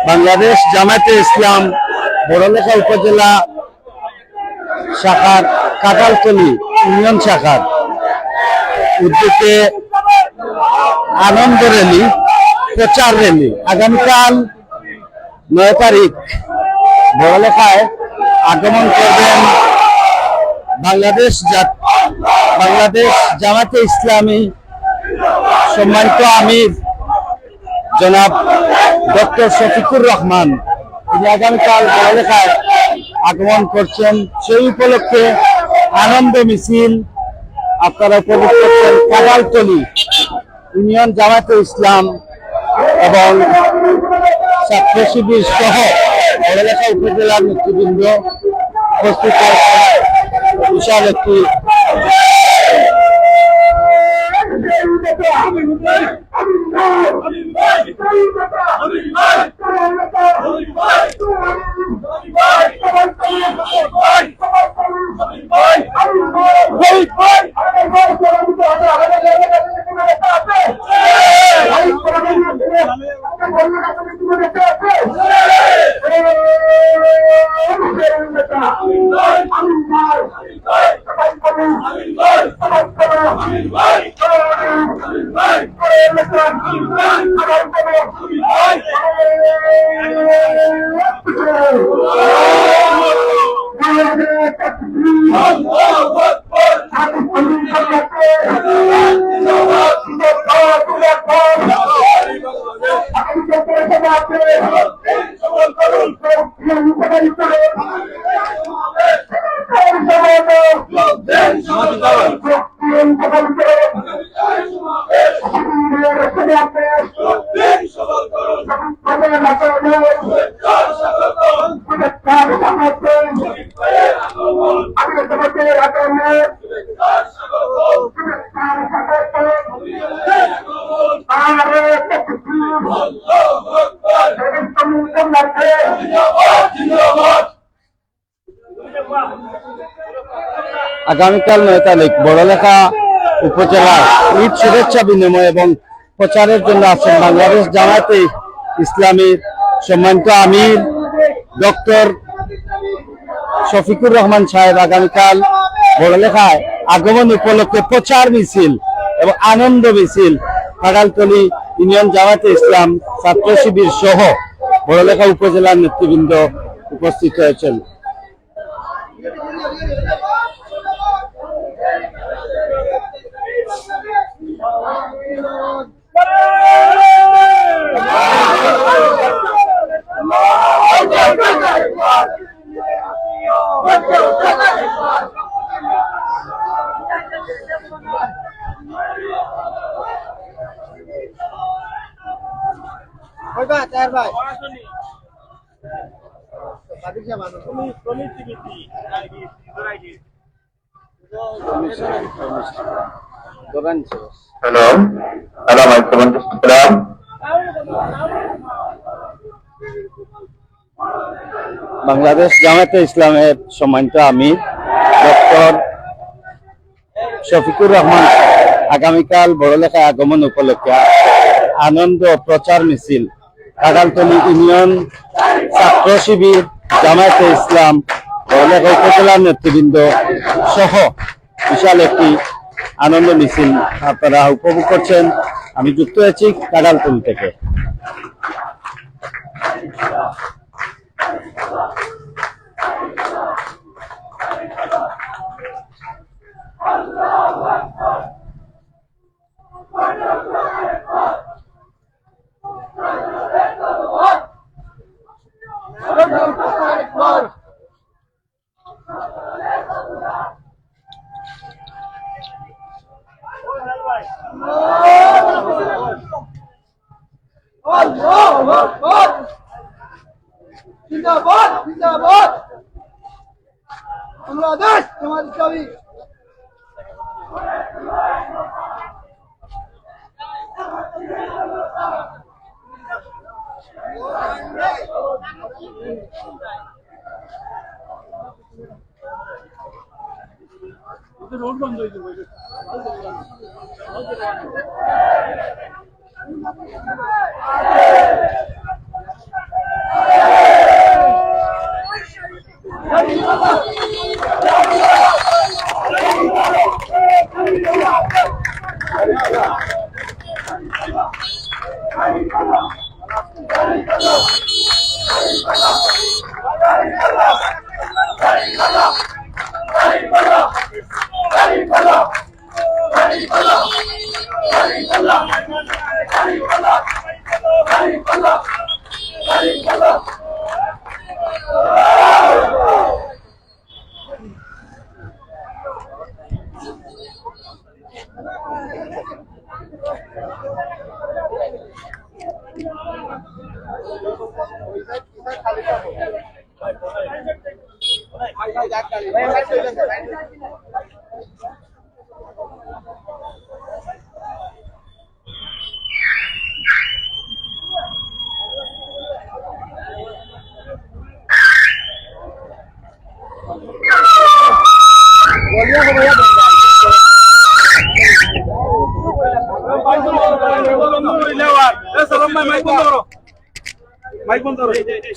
বাংলাদেশ জামায়াতে ইসলাম বড়লেখা উপজেলা শাখার কাটালতলী ইউনিয়ন শাখার উদ্যোগে আনন্দ র্যালি, প্রচার র্যালি আগামীকাল 9 তারিখ বড়লেখায় আগমন করবেন বাংলাদেশ জামায়াতে ইসলামী সম্মানিত আমির জনাব ডক্টর শফিকুর রহমান। তিনি আগামীকাল বড়লেখায় আগমন করছেন। সেই উপলক্ষে আনন্দ মিছিল আপনারা উপভোগ করছেন। কাটালতলী ইউনিয়ন জামায়াতে ইসলাম এবং ছাত্র শিবির সহ বড়লেখা উপজেলার নেতৃবৃন্দ উপস্থিত হয়েছেন। বিশাল একটি আগামীকাল 9 তারিখ বড়লেখা উপজেলার ঈদ শুভেচ্ছা বিনিময় এবং প্রচারের জন্য আছেন বাংলাদেশ জামায়াতে ইসলামীর সম্মানিত আমির ডক্টর শফিকুর রহমান সাহেব। আগামীকাল বড়লেখায় আগমন উপলক্ষে প্রচার মিছিল এবং আনন্দ মিছিল কাটালতলী ইউনিয়ন জামায়াতে ইসলাম ছাত্র শিবির সহ বড়লেখা উপজেলার নেতৃবৃন্দ উপস্থিত হয়েছেন। Hello, Assalamualaikum. বাংলাদেশ জামায়াতে ইসলামের সম্মানিত আমির ডক্টর শফিকুর রহমান আগামীকাল বড়লেখায় আগমন উপলক্ষে আনন্দ প্রচার মিছিল কাটালতলী ইউনিয়ন ছাত্র শিবির জামায়াতে ইসলাম বড়লেখা উপজেলার নেতৃবৃন্দ সহ বিশাল একটি আনন্দ মিছিল আপনারা উপভোগ করছেন। আমি যুক্ত হয়েছি কাটালতলী থেকে। जिंदाबाद जिंदाबाद बांग्लादेश जमात इस्लामी रोड बंद हो गई।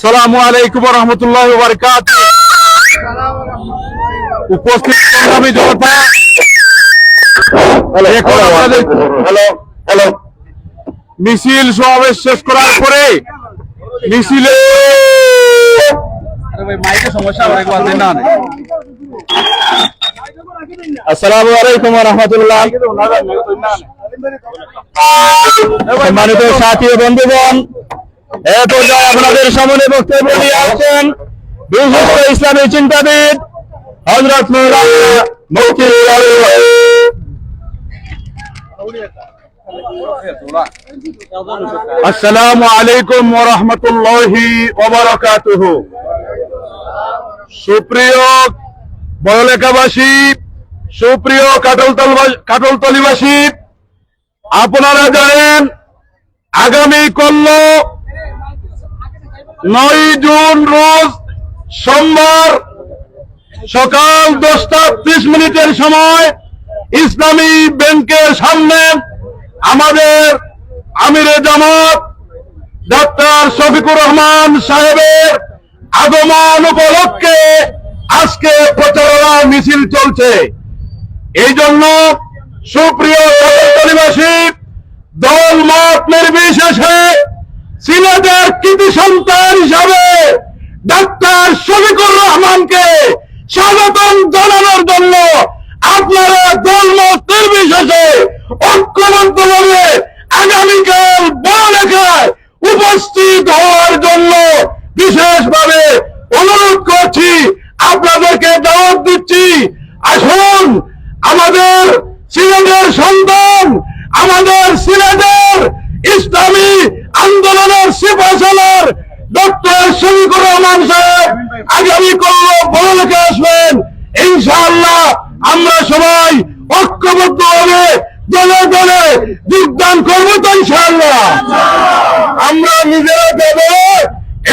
সালামু আলাইকুম ওয়া রাহমাতুল্লাহি ওয়া বারাকাতুহু। উপস্থিত সংগ্রামী জনতা, এখন আমাদের মিছিল সমাবেশ শেষ করার পরে মিছিলে আসসালামু আলাইকুম ওয়া রাহমাতুল্লাহ। সম্মানিত সাথী ও বন্ধুগণ, এ পর্যায়ে আপনাদের সামনে বক্তব্য নিয়ে আসছেন বিশিষ্ট ইসলামী চিন্তাবিদ হযরত মাওলানা মুফতি আসসালামু আলাইকুম ওয়া রাহমাতুল্লাহি ওয়া বারাকাতুহু। সুপ্রিয় বড়লেখাবাসী, সুপ্রিয় কাটলতলিবাসী, আপনারা জানেন আগামী কল্য 9 জুন রোজ সোমবার সকাল 10:30 সময় ইসলামী ব্যাংকের সামনে আমাদের আমিরে জামাত ডক্টর শফিকুর রহমান সাহেবের আগমন উপলক্ষে আজকে প্রচারণা মিছিল চলছে। এই জন্য সুপ্রিয় কাটলতলিবাসী, দল মত নির্বিশেষে সিলেটের কৃতি সন্তান হিসাবে ডাক্তার শফিকুর রহমানকে স্বাগতম জানানোর জন্য আপনারা দলমত নির্বিশেষে ঐক্যবদ্ধভাবে আগামীকাল বড়লেখায় উপস্থিত হওয়ার জন্য বিশেষভাবে অনুরোধ করছি, আপনাদেরকে দাওয়াত দিচ্ছি। আসুন, আমাদের সিলেটের সন্তান, আমাদের সিলেটের ইসলামী আন্দোলনের সিপাহসালার ডক্টর শফিকুর রহমান সাহেব আগামী কল্য বড়লেখা আসবেন। ইনশাআল্লাহ আমরা সবাই ঐক্যবদ্ধভাবে দলে দলে যোগদান করবো তো ইনশাআল্লাহ। আমরা নিজেরা দেব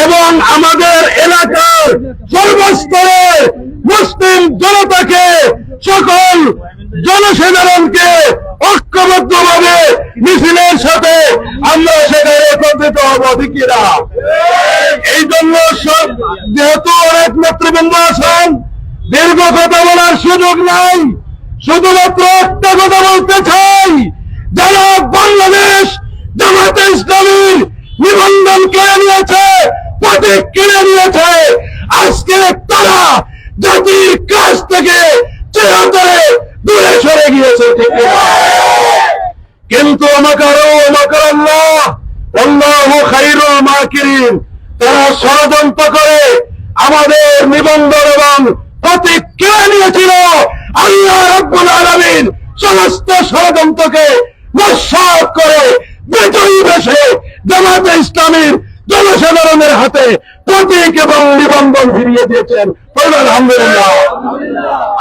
এবং আমাদের এলাকার সর্বস্তরে মুসলিম জনতাকে, সকল জনসাধারণকে ঐক্যবদ্ধভাবে মিছিলের সাথে আমরা সেখানে একত্রিত হব, ঠিক কিনা? এই জন্য সব, যেহেতু অনেক নেতৃবৃন্দ আছেন, দীর্ঘ কথা বলার সুযোগ নাই, শুধুমাত্র একটা কথা বলতে চাই, যারা বাংলাদেশ জামাতে ইসলামীর নিবন্ধন কেড়ে নিয়েছে, প্রতীক কেড়ে নিয়েছে, আজকে তারা জাতির কাছ থেকে চিরতরে দূরে সরে গিয়েছে, ঠিক কিনা? কিন্তু আল্লাহু খায়রুল মাকিরিন, তারা ষড়যন্ত্র করে আমাদের নিবন্ধন এবং প্রতীক কেড়ে নিয়েছিল। আল্লাহ রাব্বুল আলামিন সমস্ত ষড়যন্ত্রকে নস্যাৎ করে বিজয়ী বেশে জামাতে ইসলামীর জনসাধারণের হাতে প্রতীক এবং নিবন্ধন ফিরিয়ে দিয়েছেন। আলহামদুলিল্লাহ।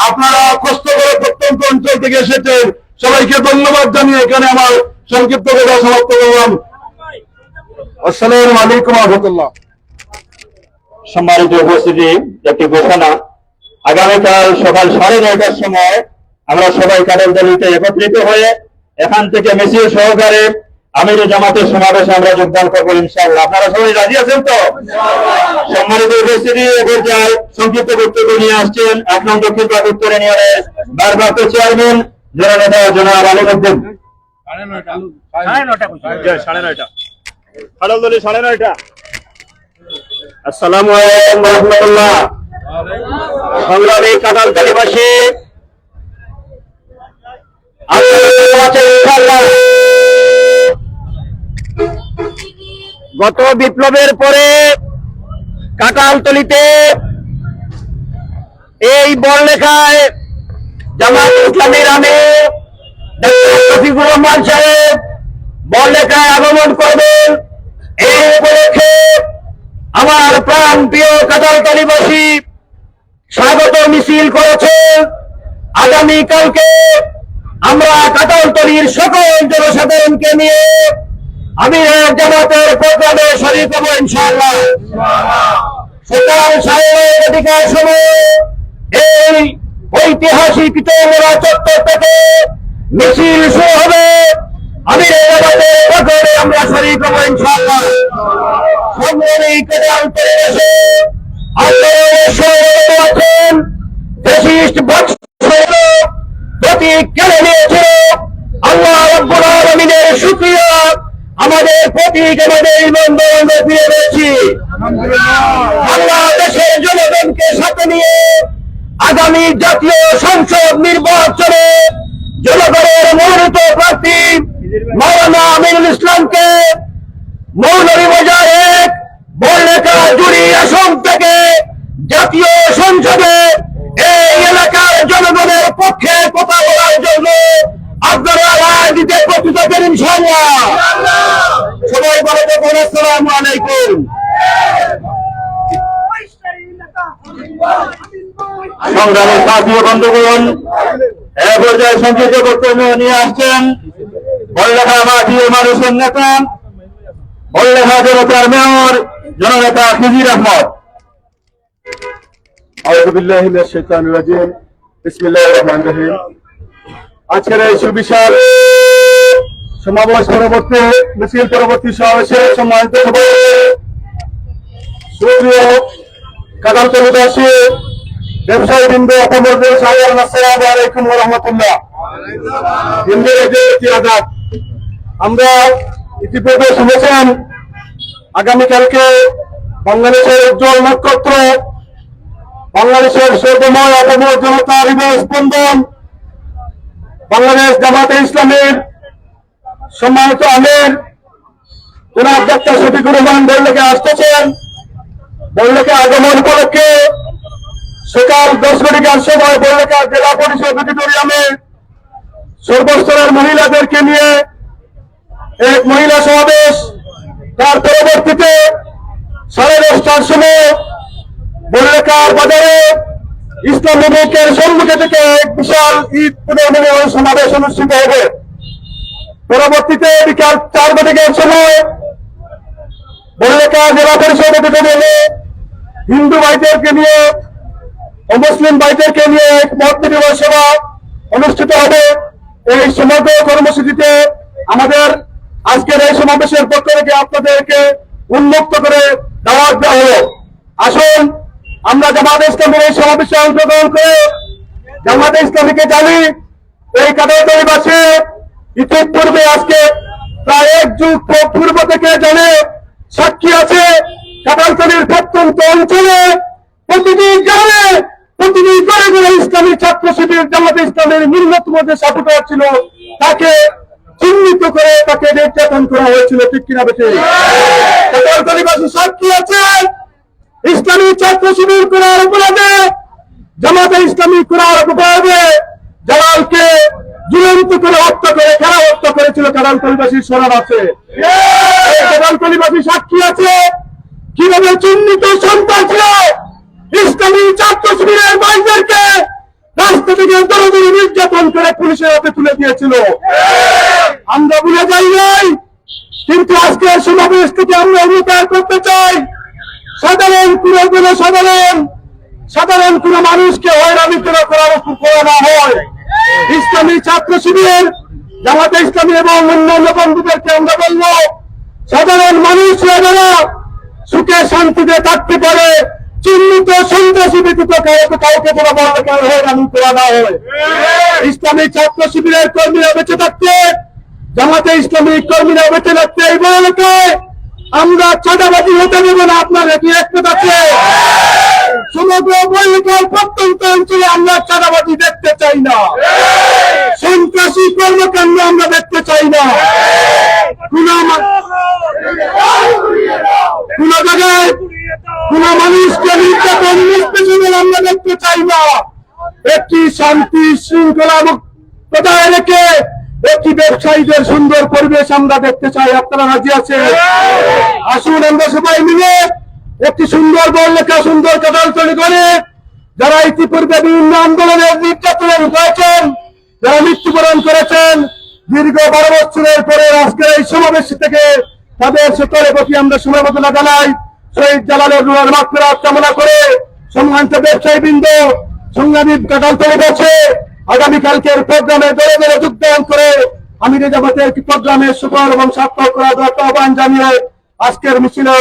আপনারা কষ্ট করে প্রত্যন্ত অঞ্চল থেকে এসেছেন, সবাইকে ধন্যবাদ জানিয়ে এখানে আমার সংক্ষিপ্ত কথা সমাপ্ত করলাম। আসসালামু আলাইকুম ওয়া রাহমাতুল্লাহ। সম্মানিত উপস্থিতি, একটি ঘোষণা, আগামীকাল সকাল 9:30টার সময় আমরা সবাই কাটলতলিতে একত্রিত হয়ে এখান থেকে মিছিল সহকারে আমিরে জামাতের সমাবেশে আমরা যোগদান করবো ইনশাআল্লাহ। আপনারা সবাই রাজি আছেন তো? সম্মানিত উপস্থিতি, পর্যায়ে সংক্ষিপ্ত বক্তব্য নিয়ে আসছেন 1 নং দক্ষিণ পাক উত্তর ইউনিয়নের ভারপ্রাপ্ত চেয়ারম্যান জননেতা জনাব আলিমুদ্দিন। 9:30 কাঁঠালতলী 9:30। আসসালামু আলাইকুম ওয়া রাহমাতুল্লাহ। সংগ্রামী কাঁঠালতলীবাসী, গত বিপ্লবের পরে কাঁঠালতলীতে এই বড়লেখায় জামাত ইসলামীর আমির ডক্টর শফিকুর রহমান সাহেব বড়লেখায় আগমন করবেন। এই উপলক্ষে আমার প্রাণ প্রিয় কাঁঠালতলীবাসী স্বাগত মিছিল করেছে। আগামীকালকে আমরা কাঁঠালতলীর সকল জনসাধারণকে নিয়ে আমিরের জামাতের প্রোগ্রামে শরীক হব ইনশাআল্লাহ। সকাল 9:30টার সময় এই ঐতিহাসিক চৌমুহনী চত্বর থেকে মিছিল শুরু হবে। আমিরের জামাতের প্রোগ্রামে আমরা শরীক হব ইনশাআল্লাহ। সংগ্রামী কাঁঠালতলীবাসী, আপনারা সবাই আছেন ফ্যাসিস্ট প্রতীক কেড়ে নিয়েছিল। আল্লাহ রাব্বুল আলামিনের শুকরিয়া, আমাদের প্রতীক আমাদের ইমানদারদের ফিরে পেয়েছি। বাংলাদেশের জনগণকে সাথে নিয়ে আগামী জাতীয় সংসদ নির্বাচনে জনগণের মনোনীত প্রার্থী মাওলানা আমিনুল ইসলামকে মৌলভীবাজার 1 বড়লেখা জুড়ি আসন থেকে জাতীয় সংসদে এই এলাকার জনগণের পক্ষে কথা বলার জন্য আপনারা রায় দিতে প্রস্তুত আছেন ইনশাআল্লাহ। সবাই ভালো থাকুন। আসসালামু আলাইকুম। সংগ্রামী সাথী ও বন্ধুগণ, এ পর্যায়ে সংক্ষিপ্ত বক্তব্য নিয়ে আসছেন বড়লেখা মাটির মানুষের নেতা, বড়লেখা জনতার মেয়র জননেতা খিজির আহমদ। আউযু বিল্লাহি মিনাশ শাইতানির রাজিম। বিসমিল্লাহির রহমানির রহিম। আজকের এই সুবিশাল সমাবেশ পরবর্তী মিছিল পরবর্তী সমাবেশে সম্মানিত সুপ্রিয় কাঁঠালতলীবাসী, ব্যবসায়ী বৃন্দ, অপমর্দের সাধারণ, আসসালামু আলাইকুম ওয়া রাহমাতুল্লাহ। আমরা ইতিপূর্বে শুনেছেন আগামীকালকে বাংলাদেশের উজ্জ্বল নক্ষত্র, বাংলাদেশের সর্বময় অপমর জনতার হৃদয় স্পন্দন বাংলাদেশ জামাতে ইসলামীর সম্মানিত আমির জনাব ডক্টর শফিকুর রহমান বড়লেখা আসতেছেন। বড়লেখা আগমন উপলক্ষে সকাল 10 সময় বড়লেখা জেলা পরিষদ অডিটোরিয়ামে সর্বস্তরের মহিলাদেরকে নিয়ে এক মহিলা সমাবেশ, তার পরবর্তীতে 10:30টার সময় বড়লেখার বাজারে ইসলামী ব্যাংকের সম্মুখে থেকে এক বিশাল ঈদ পুনর্মিলন সমাবেশ অনুষ্ঠিত হবে। পরবর্তীতে বিকাল 4 সময় বড়লেখা জেলা পরিষদ অডিটোরিয়ামে হিন্দু ভাইদেরকে নিয়ে ও মুসলিম ভাইদেরকে নিয়ে এক মত বিনিময় সভা অনুষ্ঠিত হবে। এই সমগ্র কর্মসূচিতে আমাদের আজকের এই সমাবেশের পক্ষ থেকে আপনাদেরকে উন্মুক্ত করে দাওয়াত দেওয়া হলো। আসুন আমরা জামাতে ইসলামের এই সমাবেশে অংশগ্রহণ করে জামাতে ইসলামীকে জানি। এই কাঁঠালতলীবাসী ইতিপূর্বে আজকে প্রায় 1 যুগ পূর্ব থেকে জানে, সাক্ষী আছে কাঁঠালতলীর প্রত্যন্ত অঞ্চলে প্রতিটি গ্রামে প্রতিটি ঘরে ঘরে ইসলামী ছাত্র শিবির জামাতে ইসলামের ন্যূনতম যে সাপোর্টার ছিল তাকে চিহ্নিত করে তাকে নির্যাতন করা হয়েছিল। ঠিক কিনা বেঠে? কাঁঠালতলীবাসী সাক্ষী আছে ইসলামী ছাত্র শিবির করার অপরাধে জামাতে ইসলামী করার অপরাধে জালালকে ঝুলন্ত করে হত্যা করে কারা হত্যা করেছিল কাঁঠালতলীবাসীর স্মরণ আছে। কাঁঠালতলীবাসী সাক্ষী আছে কিভাবে চিহ্নিত সন্তান ছিল ইসলামী ছাত্র শিবিরের ভাইদেরকে রাস্তা থেকে দৌড়ে নির্যাতন করে পুলিশের হাতে তুলে দিয়েছিল। আমরা ভুলে যাই নাই, কিন্তু আজকের সমাবেশ থেকে আমরা অঙ্গীকার করতে চাই সাধারণ কোন মানুষকে হয়রানি করা না হয়। ইসলামী ছাত্র শিবির জামাতে ইসলামী এবং অন্যান্য বন্ধুদেরকে আমরা বলবো, সাধারণ মানুষরা যারা সুখে শান্তিতে থাকতে পারে, চিহ্নিত সন্ত্রাসী ব্যতীত কাউকে কোনো হয়রানি করা না হয়। ইসলামী ছাত্র শিবিরের কর্মীরা বেঁচে থাকতে, জামাতে ইসলামী কর্মীরা বেঁচে থাকতে এই বড়লেখায় আমরা চাঁদাবাজি হতে দেব না। আপনারা কি একমত আছে? সমগ্র বৈরিকার প্রত্যন্ত অঞ্চলে আমরা চাঁদাবাজি দেখতে চাই না, সন্ত্রাসী কর্মকাণ্ড আমরা দেখতে চাই না। কোন জায়গায় কোন মানুষকে নির্যাতন নিষ্পেষণের আমরা দেখতে চাই না। একটি শান্তি শৃঙ্খলা বজায় রেখে একটি ব্যবসায়ীদের সুন্দর পরিবেশ আমরা দেখতে চাই। আপনারা রাজি আছেন? আসুন আমরা সবাই মিলে একটি সুন্দর বড়লেখা, সুন্দর কাঁঠাল তৈরি করে যারা ইতিপূর্বে বিভিন্ন আন্দোলনের নির্যাতনের হয়েছেন, যারা মৃত্যুবরণ করেছেন, দীর্ঘ 12 বছরের পরে আজকের এই সমাবেশ থেকে তাদের সকলের প্রতি আমরা সমবেদনা জানাই। শহীদ জালালের রুহের মাগফিরাত কামনা করে সম্মানিত ব্যবসায়ীবৃন্দ, সংগ্রামী কাঁঠাল তৈরি করছে আগামীকালকের প্রোগ্রামে দলে দলে যোগদান করে আমিরে জামাতের প্রোগ্রামের সুফল এবং সার্থক করার আহ্বান জানিয়ে আজকের মিছিলে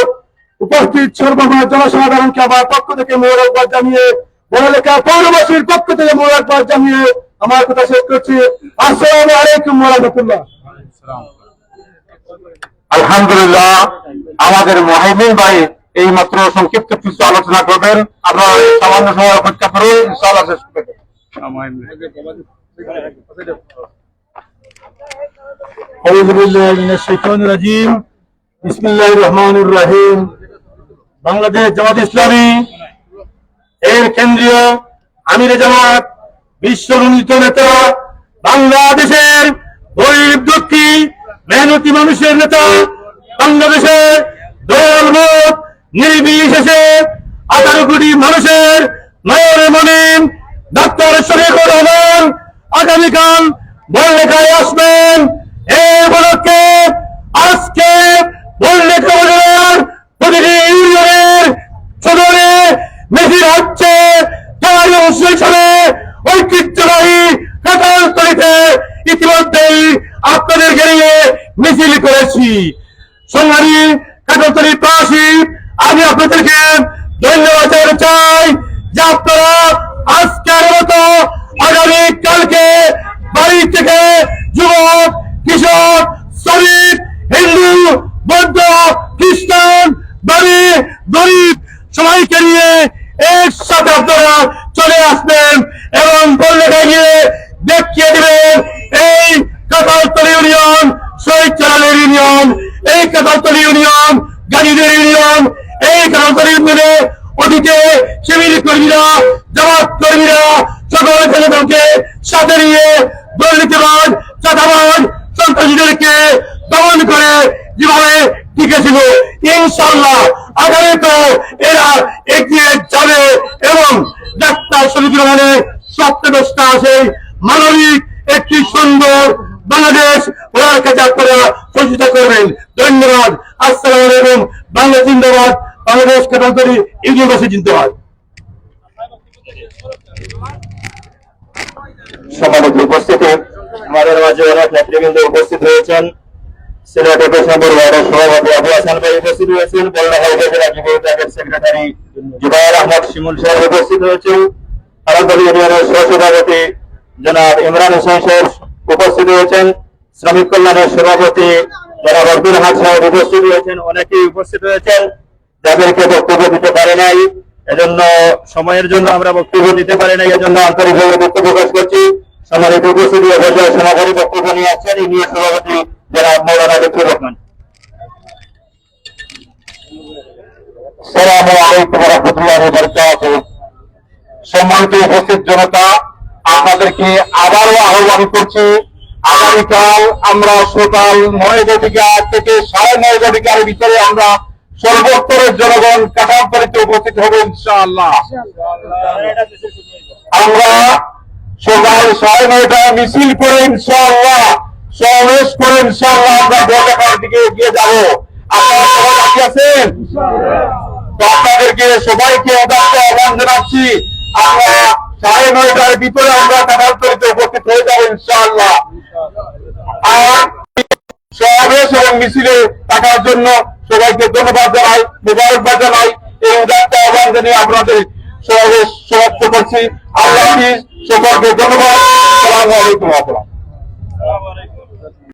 উপস্থিত সর্বময় জনসাধারণকে আমার পক্ষ থেকে মোবারকবাদ জানিয়ে, বড়লেখা পৌরবাসীর পক্ষ থেকে মোবারকবাদ জানিয়ে আমার কথা শেষ করছি। আসসালামু আলাইকুম ওয়া রাহমাতুল্লাহ। আলহামদুলিল্লাহ, আমাদের মুহাইমিন ভাই এই মাত্র সংক্ষিপ্ত কিছু আলোচনা করবেন। আপনারা সামান্য সময় অপেক্ষা করুন, ইনশাআল্লাহ শেষ করবেন। আউযু বিল্লাহি মিনাশ শাইতানির রাজিম। বিসমিল্লাহির রহমানির রহিম। বাংলাদেশ জামাত ইসলামী এর কেন্দ্রীয় আমিরে জামাত, বিশ্বরঞ্জিত নেতা, বাংলাদেশের গরিব দুঃখী মেহনতি মানুষের নেতা, বাংলাদেশের দল মত নির্বিশেষে 18 কোটি মানুষের নয়নের মনিম ডাক্তার শরীফুর রহমান আগামীকাল বড়লেখায় আসবেন। এই উপলক্ষে আজকে বড়লেখা উপজেলার প্রতিটি ইউনিয়নের সদরে মিছিল হচ্ছে। ঐতিহ্যবাহী কাঁঠালতলীতে ইতিমধ্যেই আপনাদেরকে নিয়ে মিছিল করেছি। সংগ্রামী কাঁঠালতলী প্রবাসী, আমি আপনাদেরকে ধন্যবাদ জানাতে চাই যে আপনারা আজকের মতো আগামীকালকে বাড়ি থেকে যুবক, কিশোর, শ্রমিক, হিন্দু, বৌদ্ধ, খ্রিস্টান, ধনী, গরিব সবাইকে নিয়ে একসাথে আপনারা চলে আসবেন এবং বড়লেখায় গিয়ে দেখিয়ে দিবেন এই কাঁঠালতলী ইউনিয়ন শহীদ জালালের ইউনিয়ন, এই কাঁঠালতলী ইউনিয়ন গাজীদের ইউনিয়ন, এই কাঁঠালতলী ইউনিয়নে অতীতে শিবির কর্মীরা, জামাত কর্মীরা সকল জনগণকে সাথে নিয়ে দুর্নীতিবাদ, চাঁদাবাদ, সন্ত্রাসীদেরকে দমন করে যেভাবে টিকেছিল, ইনশাআল্লাহ আগামীতেও এরা এগিয়ে যাবে এবং ডাক্তার শরীফুর রহমানের স্বপ্নদৃষ্টা সেই মানবিক একটি সুন্দর বাংলাদেশ ওনার কাছে আপনারা প্রতিষ্ঠা করবেন। ধন্যবাদ। আসসালামু আলাইকুম। বাংলাদেশ জিন্দাবাদ। বাংলাদেশ কাঁঠালতলী ইউনিয়নবাসী জিন্দাবাদ। সম্মানিত উপস্থিতি, আমাদের মাঝে অনেক নেতৃবৃন্দ উপস্থিত হয়েছেন। সিলেট একুশ ওয়ার্ডের সভাপতি আবু হাসান ভাই উপস্থিত হয়েছেন। বড়লেখা উপজেলা যুব বিভাগের সেক্রেটারি জুবায়ের আহমদ শিমুল সাহেব উপস্থিত হয়েছেন। কাঁঠালতলী ইউনিয়নের সহসভাপতি জনাব ইমরান হোসেন সাহেব উপস্থিত হয়েছেন। শ্রমিক কল্যাণের সভাপতি জনাব আব্দুল হাক সাহেব উপস্থিত হয়েছেন। অনেকেই উপস্থিত হয়েছেন যাদেরকে বক্তব্য দিতে পারে নাই, এজন্য সময়ের জন্য আমরা বক্তব্য দিতে পারি নাই, এজন্য আন্তরিকভাবে দুঃখ প্রকাশ করছি। সম্মানিত উপস্থিতি সমাপনী বক্তব্য নিয়ে আসছেন ইউনিয়ন সভাপতি জনাব মৌলানা লুৎফুর রহমান। আসসালামু আলাইকুম ওয়া রাহমাতুল্লাহি ওয়া বারাকাতুহু। সম্মানিত উপস্থিত জনতা, আপনাদেরকে আবারও আহ্বান করছি, আগামীকাল আমরা সকাল 9:00 থেকে 9:30 ভিতরে আমরা সর্বস্তরের জনগণ কাঁঠালতলীতে উপস্থিত হব ইনশাআল্লাহ। আমরা সকাল 9:30 মিছিল করে ইনশাআল্লাহ, সমাবেশ করে ইনশাআল্লাহ আমরা বড়লেখার দিকে এগিয়ে যাব। আপনারা সবাই রাজি আছেন? তো আপনাদেরকে সবাইকে আহ্বান জানাচ্ছি, আমরা 9:30 ভিতরে আমরা কাঁঠালতলীতে উপস্থিত হয়ে যাব ইনশাআল্লাহ। আর সমাবেশ এবং মিছিলে থাকার জন্য সবাইকে ধন্যবাদ জানাই, মোবারকবাদ জানাই। এই উদাত্ত আহ্বান জানিয়ে আপনাদের সমাবেশ সমাপ্ত করছি। আল্লাহ হাফেজ, সকলকে ধন্যবাদ। আসসালামু আলাইকুম।